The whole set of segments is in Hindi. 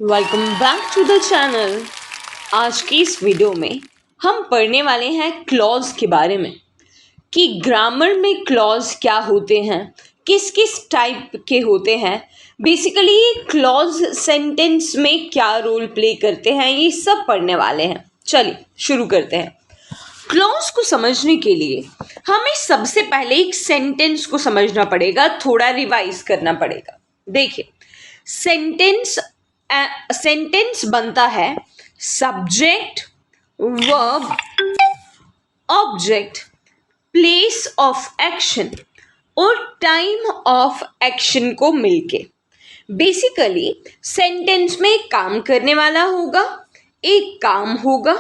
Welcome back to the channel. आज की इस वीडियो में हम पढ़ने वाले हैं क्लॉज के बारे में कि ग्रामर में क्लॉज क्या होते हैं, किस किस टाइप के होते हैं, बेसिकली ये क्लॉज सेंटेंस में क्या रोल प्ले करते हैं, ये सब पढ़ने वाले हैं। चलिए शुरू करते हैं। क्लॉज को समझने के लिए हमें सबसे पहले एक सेंटेंस को समझना पड़ेगा, थोड़ा रिवाइज करना पड़ेगा। देखिए, सेंटेंस बनता है subject, verb, object, place of action और टाइम ऑफ एक्शन को मिलके। बेसिकली सेंटेंस में एक काम करने वाला होगा, एक काम होगा,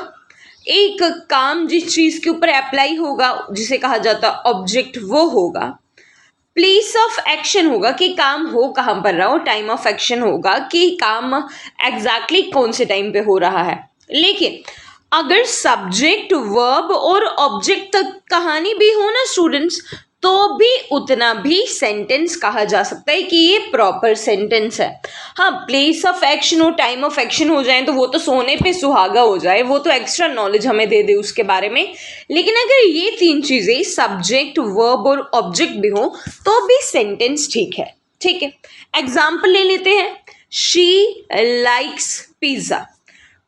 एक काम जिस चीज़ के ऊपर अप्लाई होगा जिसे कहा जाता है ऑब्जेक्ट, वो होगा। प्लेस ऑफ एक्शन होगा कि काम हो कहाँ पर रहा हो, टाइम ऑफ एक्शन होगा कि काम एग्जैक्टली कौन से टाइम पे हो रहा है। लेकिन अगर सब्जेक्ट, वर्ब और ऑब्जेक्ट तक कहानी भी हो ना स्टूडेंट्स, तो भी उतना भी सेंटेंस कहा जा सकता है कि ये प्रॉपर सेंटेंस है। हाँ, प्लेस ऑफ एक्शन और टाइम ऑफ एक्शन हो जाए तो वो तो सोने पे सुहागा हो जाए, वो तो एक्स्ट्रा नॉलेज हमें दे दे उसके बारे में। लेकिन अगर ये तीन चीज़ें सब्जेक्ट, वर्ब और ऑब्जेक्ट भी हो तो भी सेंटेंस ठीक है। ठीक है, एग्जाम्पल ले लेते हैं। She likes pizza.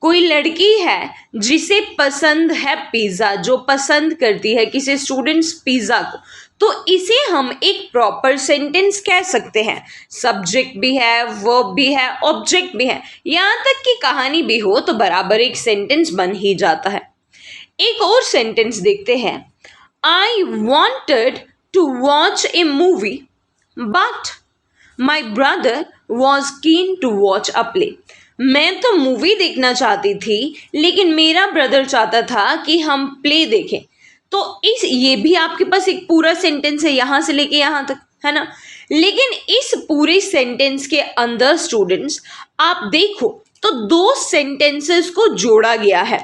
कोई लड़की है जिसे पसंद है पिज़्ज़ा, जो पसंद करती है किसी स्टूडेंट्स पिज़्ज़ा को, तो इसे हम एक प्रॉपर सेंटेंस कह सकते हैं। सब्जेक्ट भी है, वर्ब भी है, ऑब्जेक्ट भी है, यहाँ तक कि कहानी भी हो तो बराबर एक सेंटेंस बन ही जाता है। एक और सेंटेंस देखते हैं। I wanted to watch a movie but my brother was keen to watch a play. मैं तो मूवी देखना चाहती थी लेकिन मेरा ब्रदर चाहता था कि हम प्ले देखें। तो ये भी आपके पास एक पूरा सेंटेंस है, यहाँ से लेके यहाँ तक, है ना। लेकिन इस पूरे सेंटेंस के अंदर स्टूडेंट्स आप देखो तो दो सेंटेंसेस को जोड़ा गया है।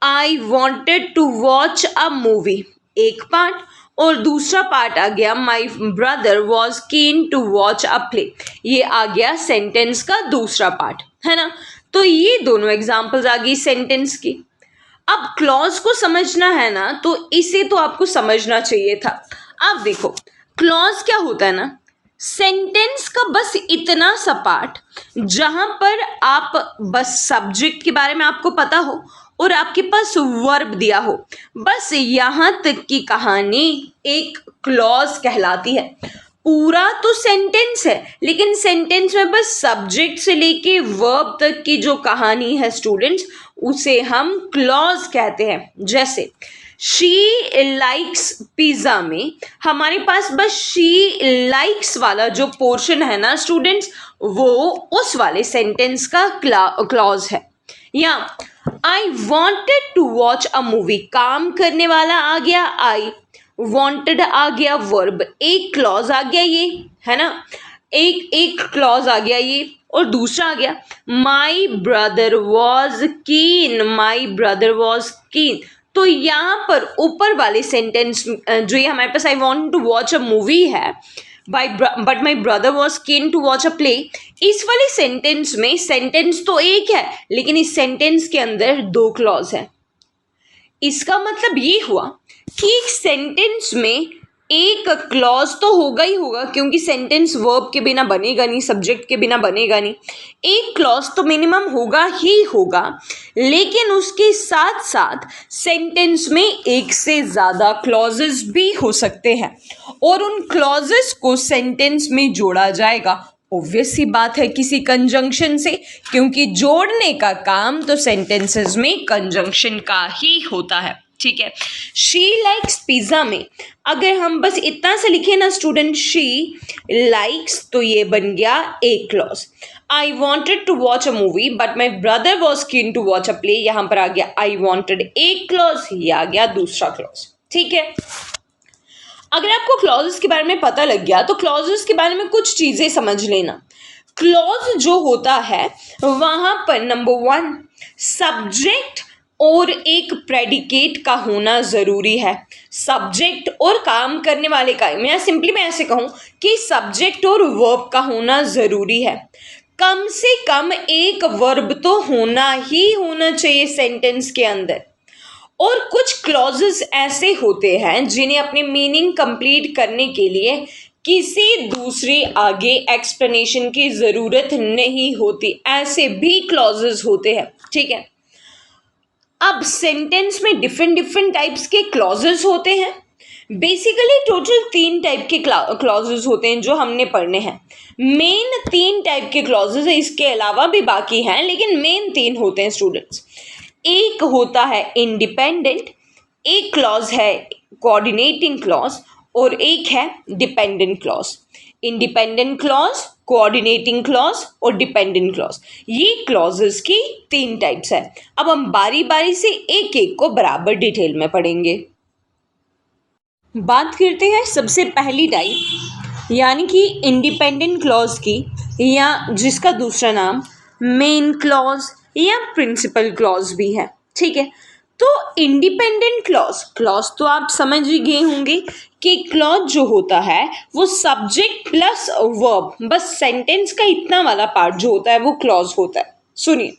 I wanted to watch a movie एक पार्ट, और दूसरा पार्ट आ गया my brother was keen to watch a play, ये आ गया सेंटेंस का दूसरा पार्ट, है ना। तो ये दोनों एग्जाम्पल्स आ गई सेंटेंस की। अब क्लॉज को समझना है ना, तो इसे तो आपको समझना चाहिए था। अब देखो, क्लॉज क्या होता है ना, सेंटेंस का बस इतना सा पार्ट जहां पर आप बस सब्जेक्ट के बारे में आपको पता हो और आपके पास वर्ब दिया हो, बस यहाँ तक की कहानी एक क्लॉज कहलाती है। पूरा तो सेंटेंस है, लेकिन सेंटेंस में बस सब्जेक्ट से लेके वर्ब तक की जो कहानी है स्टूडेंट्स, उसे हम क्लॉज कहते हैं। जैसे शी लाइक्स पिज़्ज़ा में हमारे पास बस शी लाइक्स वाला जो पोर्शन है ना स्टूडेंट्स, वो उस वाले सेंटेंस का क्लॉज है। या I wanted to watch a movie, काम करने वाला आ गया आई, वॉन्टेड आ गया वर्ब, एक क्लॉज आ गया ये, है ना। एक क्लॉज आ गया ये, और दूसरा आ गया माई ब्रदर वॉज कीन, माई ब्रदर वॉज कीन। तो यहाँ पर ऊपर वाले सेंटेंस जो ये हमारे पास I want to watch a movie है but my brother was keen to watch a play, इस वाले सेंटेंस में सेंटेंस तो एक है लेकिन इस सेंटेंस के अंदर दो क्लॉज है। इसका मतलब ये हुआ कि एक सेंटेंस में एक क्लॉज तो होगा ही होगा, क्योंकि सेंटेंस वर्ब के बिना बनेगा नहीं, सब्जेक्ट के बिना बनेगा नहीं। एक क्लॉज तो मिनिमम होगा ही होगा, लेकिन उसके साथ साथ सेंटेंस में एक से ज़्यादा क्लॉजेस भी हो सकते हैं और उन क्लॉजेस को सेंटेंस में जोड़ा जाएगा। ऑब्वियस सी बात है किसी कंजंक्शन से, क्योंकि जोड़ने का काम तो सेंटेंसेस में कंजंक्शन का ही होता है। ठीक है, शी लाइक्स पिज़्ज़ा में अगर हम बस इतना से लिखे ना स्टूडेंट, शी लाइक्स, तो ये बन गया एक clause. I wanted to watch a movie but my brother was keen to watch a play, यहाँ पर आ गया आई वॉन्टेड एक क्लॉज, ये आ गया दूसरा क्लॉज। ठीक है, अगर आपको क्लॉजेस के बारे में पता लग गया तो क्लॉजेस के बारे में कुछ चीज़ें समझ लेना। क्लॉज जो होता है वहाँ पर नंबर 1 सब्जेक्ट और एक प्रेडिकेट का होना ज़रूरी है। सब्जेक्ट और काम करने वाले का, मैं सिंपली मैं ऐसे कहूँ कि सब्जेक्ट और वर्ब का होना ज़रूरी है। कम से कम एक वर्ब तो होना ही होना चाहिए सेंटेंस के अंदर। और कुछ क्लॉजेस ऐसे होते हैं जिन्हें अपने मीनिंग कंप्लीट करने के लिए किसी दूसरे आगे एक्सप्लेनेशन की ज़रूरत नहीं होती, ऐसे भी क्लॉजेस होते हैं, ठीक है। अब सेंटेंस में डिफरेंट डिफरेंट टाइप्स के क्लॉजेस होते हैं। बेसिकली टोटल 3 टाइप के क्लॉजेस होते हैं जो हमने पढ़ने हैं। मेन 3 टाइप के क्लॉजेस हैं, इसके अलावा भी बाकी हैं, लेकिन मेन 3 होते हैं स्टूडेंट्स। एक होता है इंडिपेंडेंट, एक क्लॉज है कोऑर्डिनेटिंग क्लॉज, और एक है dependent clause. Independent clause, coordinating clause और डिपेंडेंट क्लॉज, ये क्लॉजेस की 3 टाइप्स है। अब हम बारी बारी से एक एक को बराबर डिटेल में पढ़ेंगे। बात करते हैं सबसे पहली टाइप यानी कि इंडिपेंडेंट क्लॉज की, या जिसका दूसरा नाम मेन क्लॉज या प्रिंसिपल क्लॉज भी है, ठीक है। तो इंडिपेंडेंट क्लॉज तो आप समझ ही गए होंगे कि क्लॉज जो होता है वो सब्जेक्ट प्लस वर्ब, बस सेंटेंस का इतना वाला पार्ट जो होता है वो क्लॉज होता है। सुनिए,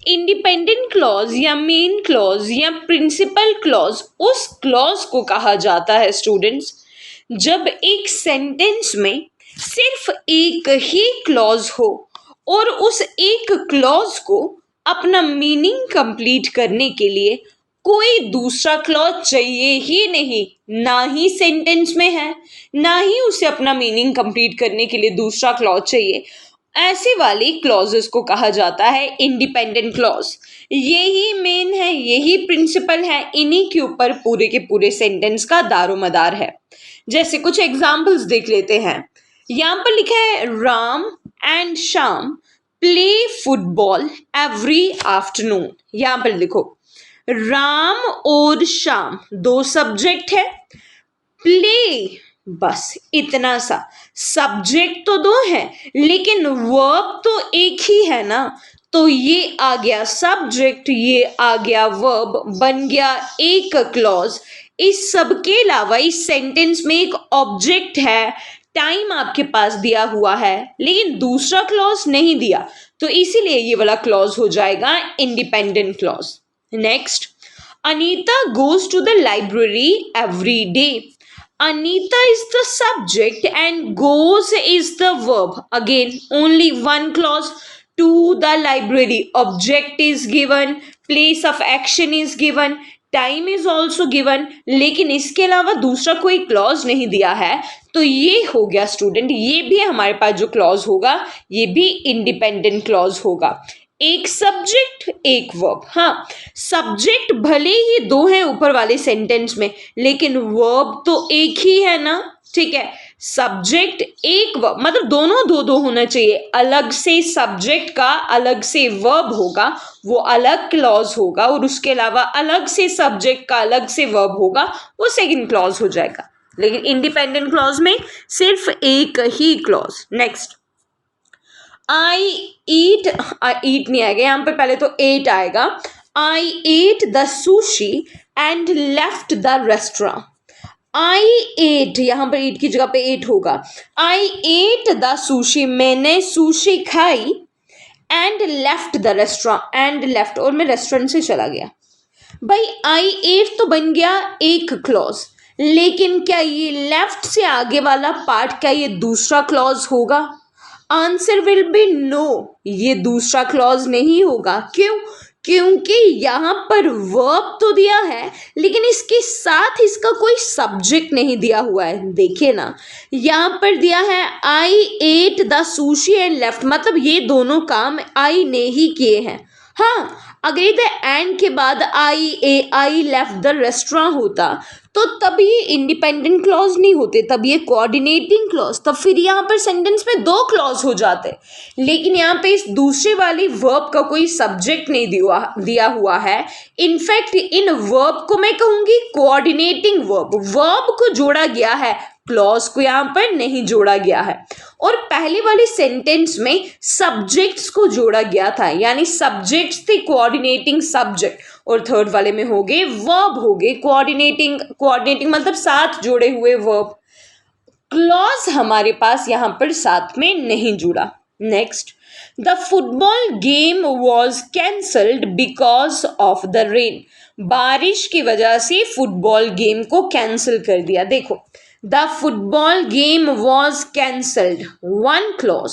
इंडिपेंडेंट क्लॉज या मेन क्लॉज या प्रिंसिपल क्लॉज उस क्लॉज को कहा जाता है स्टूडेंट्स जब एक सेंटेंस में सिर्फ एक ही क्लॉज हो और उस एक क्लॉज को अपना मीनिंग कंप्लीट करने के लिए कोई दूसरा क्लॉज चाहिए ही नहीं, ना ही सेंटेंस में है, ना ही उसे अपना मीनिंग कंप्लीट करने के लिए दूसरा क्लॉज चाहिए। ऐसे वाले क्लॉजेस को कहा जाता है इंडिपेंडेंट क्लॉज। यही मेन है, यही प्रिंसिपल है, इन्हीं के ऊपर पूरे के पूरे सेंटेंस का दारोमदार है। जैसे कुछ एग्जाम्पल्स देख लेते हैं। यहाँ पर लिखा है Ram and Shyam play football every afternoon. यहाँ पर देखो राम और श्याम 2 सब्जेक्ट है, प्ले बस इतना सा, सब्जेक्ट तो 2 है लेकिन वर्ब तो एक ही है ना, तो ये आ गया सब्जेक्ट, ये आ गया वर्ब, बन गया एक क्लॉज। इस सब के अलावा इस सेंटेंस में एक ऑब्जेक्ट है, टाइम आपके पास दिया हुआ है लेकिन दूसरा क्लॉज नहीं दिया, तो इसीलिए ये वाला क्लॉज हो जाएगा independent clause. Next, Anita goes to the library every day. Anita is the subject and goes is the verb. Again, only one clause, to the library. Object is given, place of action is given, time is also given, लेकिन इसके अलावा दूसरा कोई क्लॉज नहीं दिया है, तो ये हो गया स्टूडेंट, ये भी हमारे पास जो क्लॉज होगा ये भी इंडिपेंडेंट क्लॉज होगा। एक सब्जेक्ट एक वर्ब। हाँ, सब्जेक्ट भले ही 2 हैं ऊपर वाले सेंटेंस में लेकिन वर्ब तो एक ही है ना, ठीक है। सब्जेक्ट एक वर्ब मतलब दोनों 2-2 होना चाहिए, अलग से सब्जेक्ट का अलग से वर्ब होगा वो अलग क्लॉज होगा, और उसके अलावा अलग से सब्जेक्ट का अलग से वर्ब होगा वो सेकंड क्लॉज हो जाएगा। लेकिन इंडिपेंडेंट क्लॉज में सिर्फ एक ही क्लॉज। नेक्स्ट, आई ईट नहीं आएगा यहाँ पे, पहले तो 8 आएगा। I ate the sushi and left the restaurant. I ate, यहाँ पर ईट की जगह पे 8 होगा। आई एट द सुशी, मैंने सुशी खाई, and left the restaurant, and left और मैं रेस्टोरेंट से चला गया। भाई आई एट तो बन गया एक क्लॉज, लेकिन क्या ये लेफ्ट से आगे वाला पार्ट क्या ये दूसरा क्लॉज होगा? आंसर विल बी नो, ये दूसरा क्लॉज नहीं होगा। क्यों? क्योंकि यहाँ पर वर्ब तो दिया है लेकिन इसके साथ इसका कोई सब्जेक्ट नहीं दिया हुआ है। देखिए ना, यहाँ पर दिया है I ate the sushi and left, मतलब ये दोनों काम आई ने ही किए हैं। हाँ, अगर इधर एंड के बाद आई लेफ्ट द रेस्टोरेंट होता तो तब ये इंडिपेंडेंट क्लॉज नहीं होते, तब ये कोऑर्डिनेटिंग क्लॉज, तब फिर यहाँ पर सेंटेंस में 2 क्लॉज हो जाते। लेकिन यहाँ पे इस दूसरे वाली वर्ब का कोई सब्जेक्ट नहीं दिया हुआ है। इनफैक्ट इन वर्ब को मैं कहूँगी कोऑर्डिनेटिंग वर्ब, वर्ब को जोड़ा गया है, क्लॉज को यहाँ पर नहीं जोड़ा गया है। और पहले वाले सेंटेंस में सब्जेक्ट्स को जोड़ा गया था, यानी सब्जेक्ट्स थे कोऑर्डिनेटिंग सब्जेक्ट, और थर्ड वाले में हो गए वर्ब, हो गए कोऑर्डिनेटिंग मतलब साथ जोड़े हुए वर्ब। क्लॉज हमारे पास यहाँ पर साथ में नहीं जुड़ा। Next, the football game was cancelled because of the rain. बारिश की वजह से फुटबॉल गेम को कैंसिल कर दिया. देखो, the football game was cancelled, one clause.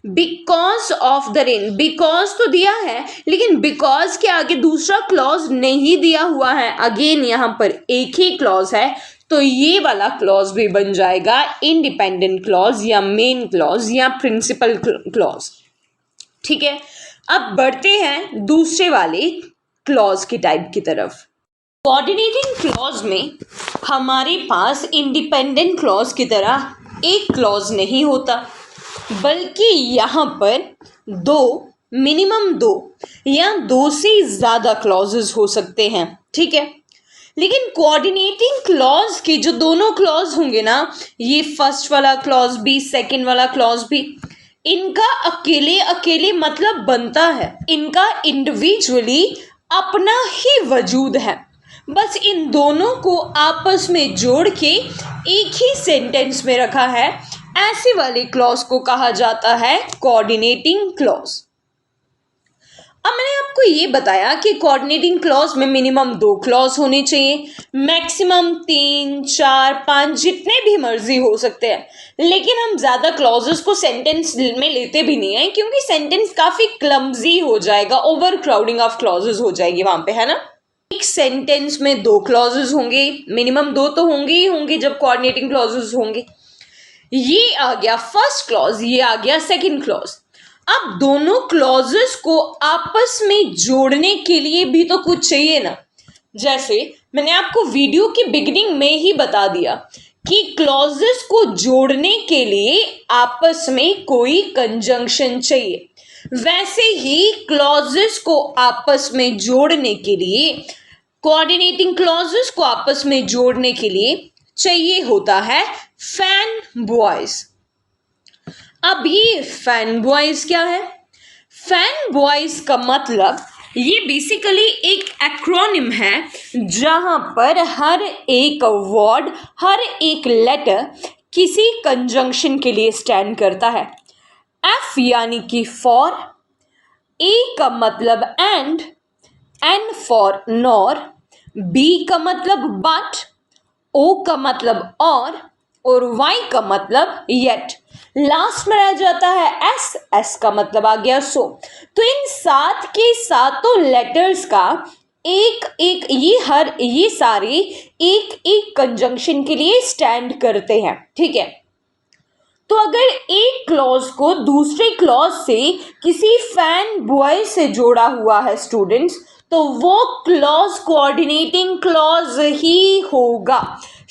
Because of the rain, because तो दिया है लेकिन बिकॉज के आगे दूसरा क्लॉज नहीं दिया हुआ है. अगेन यहां पर एक ही क्लॉज है, तो ये वाला क्लॉज भी बन जाएगा इंडिपेंडेंट क्लॉज या मेन क्लॉज या प्रिंसिपल क्लॉज. ठीक है, अब बढ़ते हैं दूसरे वाले क्लॉज की टाइप की तरफ. कोऑर्डिनेटिंग क्लॉज में हमारे पास इंडिपेंडेंट क्लॉज की तरह एक क्लॉज नहीं होता, बल्कि यहाँ पर मिनिमम दो या दो से ज़्यादा क्लॉजेस हो सकते हैं. ठीक है, लेकिन कोऑर्डिनेटिंग क्लॉज के जो दोनों क्लॉज होंगे ना, ये फर्स्ट वाला क्लॉज भी सेकंड वाला क्लॉज भी, इनका अकेले अकेले मतलब बनता है, इनका इंडिविजुअली अपना ही वजूद है. बस इन दोनों को आपस में जोड़ के एक ही सेंटेंस में रखा है. ऐसे वाले क्लॉज को कहा जाता है कोऑर्डिनेटिंग क्लॉज. अब मैंने आपको ये बताया कि कोऑर्डिनेटिंग क्लॉज में मिनिमम 2 क्लॉज होने चाहिए, मैक्सिमम 3, 4, 5 जितने भी मर्जी हो सकते हैं. लेकिन हम ज़्यादा क्लॉजेस को सेंटेंस में लेते भी नहीं हैं, क्योंकि सेंटेंस काफ़ी क्लमजी हो जाएगा, ओवर क्राउडिंग ऑफ क्लॉजेस हो जाएगी वहाँ पे, है ना. एक सेंटेंस में 2 क्लॉजेस होंगे, मिनिमम 2 तो होंगे ही होंगे जब कोऑर्डिनेटिंग क्लॉजेस होंगे. ये आ गया फर्स्ट क्लॉज, ये आ गया सेकंड क्लॉज. अब दोनों क्लॉजेस को आपस में जोड़ने के लिए भी तो कुछ चाहिए ना. जैसे मैंने आपको वीडियो की बिगिनिंग में ही बता दिया कि क्लॉजेस को जोड़ने के लिए आपस में कोई कंजंक्शन चाहिए. वैसे ही क्लॉजेस को आपस में जोड़ने के लिए, कोऑर्डिनेटिंग क्लॉजेस को आपस में जोड़ने के लिए चाहिए होता है फैन बॉयज. अब ये फैन बॉयज क्या है? फैन बॉयज का मतलब ये बेसिकली एक एक्रोनिम है, जहां पर हर एक वर्ड, हर एक लेटर किसी कंजंक्शन के लिए स्टैंड करता है. एफ यानी कि फॉर, ए का मतलब and, N for nor, B का मतलब बट, ओ का मतलब और वाई का मतलब येट. लास्ट में रह जाता है एस, एस का मतलब आ गया सो. तो इन 7 के सातों लेटर्स का ये सारे एक एक कंजंक्शन के लिए स्टैंड करते हैं. ठीक है, तो अगर एक क्लॉज को दूसरे क्लॉज से किसी फैन बॉय से जोड़ा हुआ है स्टूडेंट्स, तो वो क्लॉज कोऑर्डिनेटिंग क्लॉज ही होगा.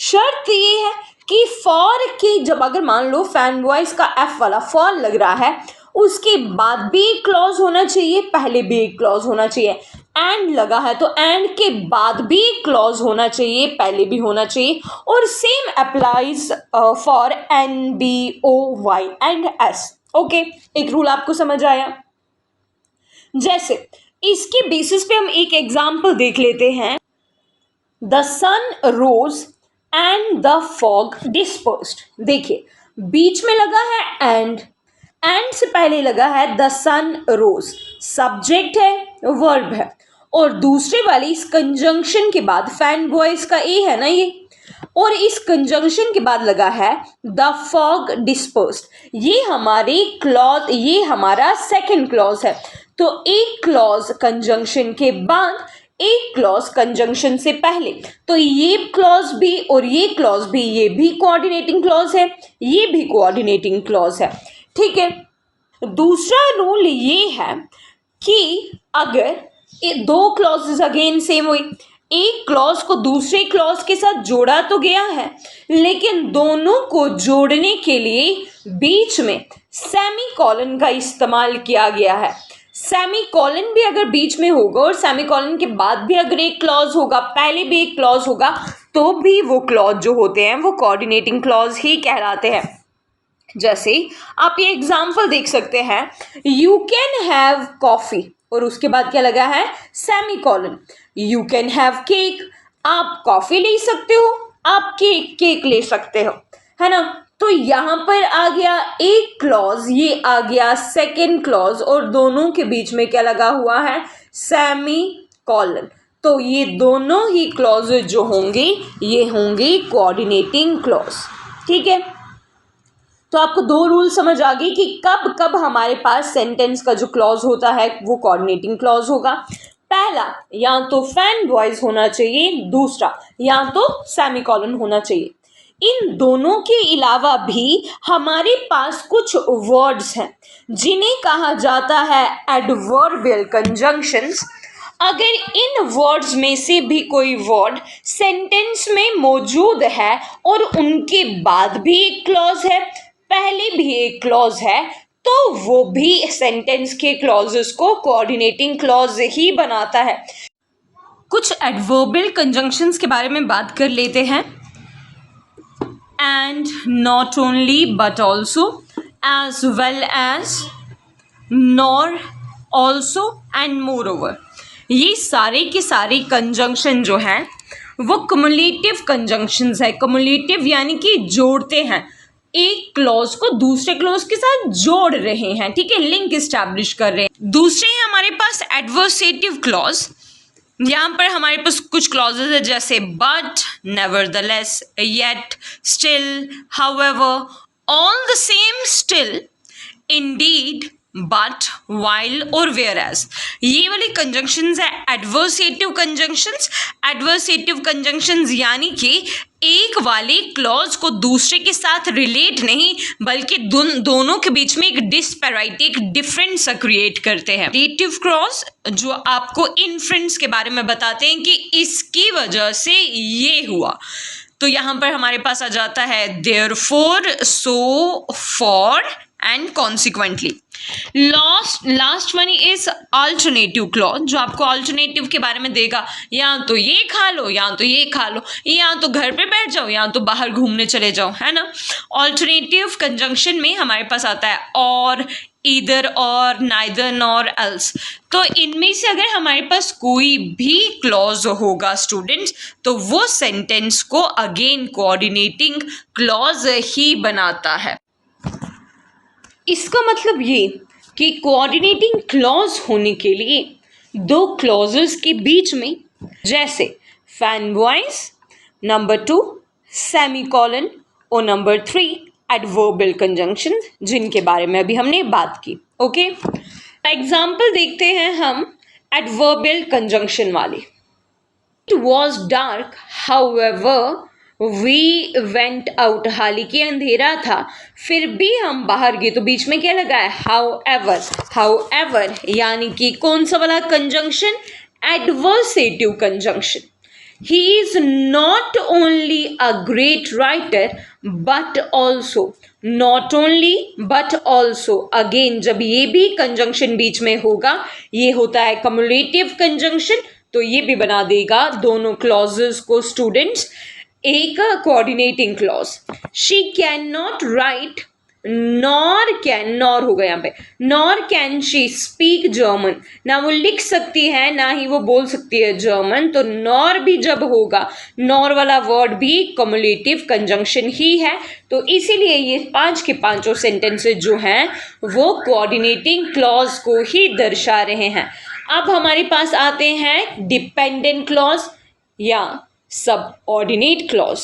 शर्त ये है कि फॉर की, जब अगर मान लो फैन बॉयज का एफ वाला फॉर लग रहा है, उसके बाद भी एक क्लॉज होना चाहिए, पहले भी एक क्लॉज होना चाहिए. एंड लगा है तो एंड के बाद भी एक क्लॉज होना चाहिए, पहले भी होना चाहिए. और same applies for N, B, O, Y and S. Okay, एक रूल आपको समझ आया. जैसे इसके बेसिस पे हम एक एग्जाम्पल देख लेते हैं. The sun rose and the fog dispersed. देखिए, बीच में लगा है एंड से पहले लगा है द सन रोज, सब्जेक्ट है, वर्ब है, और दूसरे वाली इस कंजंक्शन के बाद फैन बॉयज का ए है ना ये, और इस कंजंक्शन के बाद लगा है द फॉग डिस्पर्स्ड. ये हमारा सेकंड क्लॉज है. तो एक क्लॉज कंजंक्शन के बाद, एक क्लॉज कंजंक्शन से पहले, तो ये क्लॉज भी और ये क्लॉज भी, ये भी कोऑर्डिनेटिंग क्लॉज है, ये भी कोऑर्डिनेटिंग क्लॉज है. ठीक है, दूसरा रूल ये है कि अगर ये 2 क्लॉजेस अगेन सेम हुई, एक क्लॉज को दूसरे क्लॉज के साथ जोड़ा तो गया है, लेकिन दोनों को जोड़ने के लिए बीच में सेमीकोलन का इस्तेमाल किया गया है. सेमीकोलन भी अगर बीच में होगा और सेमीकोलन के बाद भी अगर एक क्लॉज होगा, पहले भी एक क्लॉज होगा, तो भी वो क्लॉज जो होते हैं वो कोऑर्डिनेटिंग क्लॉज ही कहलाते हैं. जैसे आप ये एग्जाम्पल देख सकते हैं, यू कैन हैव कॉफी, और उसके बाद क्या लगा है? Semicolon. You can have cake, आप कॉफी ले सकते हो, आप केक ले सकते हो, है ना. तो यहाँ पर आ गया एक क्लॉज, ये आ गया सेकेंड क्लॉज, और दोनों के बीच में क्या लगा हुआ है, सेमी कॉलन। तो ये दोनों ही क्लॉज जो होंगे ये होंगे कोऑर्डिनेटिंग क्लॉज। ठीक है, तो आपको दो रूल समझ आ गई कि कब कब हमारे पास सेंटेंस का जो क्लॉज होता है वो कोऑर्डिनेटिंग क्लॉज होगा। पहला, या तो फैन वॉइस होना चाहिए, दूसरा या तो सेमीकोलन होना चाहिए। इन दोनों के अलावा भी हमारे पास कुछ वर्ड्स हैं जिन्हें कहा जाता है एडवर्बियल कंजंक्शंस। अगर इन वर्ड्स में से भी कोई वर्ड सेंटेंस में मौजूद है और उनके बाद भी एक क्लॉज है, पहले भी एक क्लॉज है, तो वो भी सेंटेंस के क्लॉजेस को कोऑर्डिनेटिंग क्लॉज ही बनाता है। कुछ एडवर्बियल कंजंक्शंस के बारे में बात कर लेते हैं। And, not only, but also, as well as, nor, also and moreover, ये सारे के सारे कंजंक्शन जो हैं वो कम्युलेटिव कंजंक्शंस है। कम्युलेटिव यानी कि जोड़ते हैं, एक क्लॉज को दूसरे क्लॉज के साथ जोड़ रहे हैं। ठीक है, लिंक इस्टेब्लिश कर रहे हैं। दूसरे हैं हमारे पास एडवर्सेटिव क्लॉज। यहाँ पर हमारे पास कुछ क्लॉजेज है जैसे but, nevertheless, yet, still, however, all the same, still, Indeed, but, while और वेयर एज। ये वाली कंजंक्शंस है एडवर्सेटिव कंजंक्शंस। एडवर्सेटिव कंजंक्शंस यानी कि एक वाले क्लॉज को दूसरे के साथ रिलेट नहीं बल्कि दोनों के बीच में एक डिस्पैरिटी, एक डिफरेंस क्रिएट करते हैं। रिलेटिव क्लॉज जो आपको इनफ्रेंस के बारे में बताते हैं कि इसकी वजह से ये हुआ। तो यहाँ पर हमारे पास आ जाता है therefore, so, for and consequently. Last one is alternative clause जो आपको अल्टरनेटिव के बारे में देगा, या तो ये खा लो या तो ये खा लो, या तो घर पे बैठ जाओ या तो बाहर घूमने चले जाओ, है ना। अल्टरनेटिव कंजंक्शन में हमारे पास आता है और, ईदर और, नाइदर नॉर एल्स। तो इनमें से अगर हमारे पास कोई भी क्लॉज होगा स्टूडेंट्स तो वो सेंटेंस को अगेन कोऑर्डिनेटिंग क्लॉज ही बनाता है। इसका मतलब ये कि कोऑर्डिनेटिंग क्लॉज होने के लिए दो क्लॉजेस के बीच में, जैसे फैन वॉइस, नंबर 2 सेमीकोलन और नंबर 3 एडवर्बियल कंजंक्शन, जिनके बारे में अभी हमने बात की। ओके, एग्जाम्पल देखते हैं हम एडवर्बियल कंजंक्शन वाले। It was dark however we went out, हालांकि अंधेरा था फिर भी हम बाहर गए। तो बीच में क्या लगा है, हाउएवर। हाउएवर यानी कि कौन सा वाला conjunction, adversative conjunction. He is not only a great writer but also, not only but also, again जब ये भी कंजंक्शन बीच में होगा ये होता है कम्युलेटिव कंजंक्शन, तो ये भी बना देगा दोनों क्लॉजेस को स्टूडेंट्स एक coordinating clause. She can not right, nor can, nor होगा यहाँ पे, nor can she speak German, ना वो लिख सकती है ना ही वो बोल सकती है जर्मन। तो नॉर भी जब होगा, नॉर वाला वर्ड भी कम्युलेटिव कंजंक्शन ही है। तो इसीलिए ये 5 के 5 सेंटेंसेस जो हैं वो कोऑर्डिनेटिंग क्लॉज को ही दर्शा रहे हैं। अब हमारे पास आते हैं डिपेंडेंट क्लॉज या सबऑर्डिनेट क्लॉज।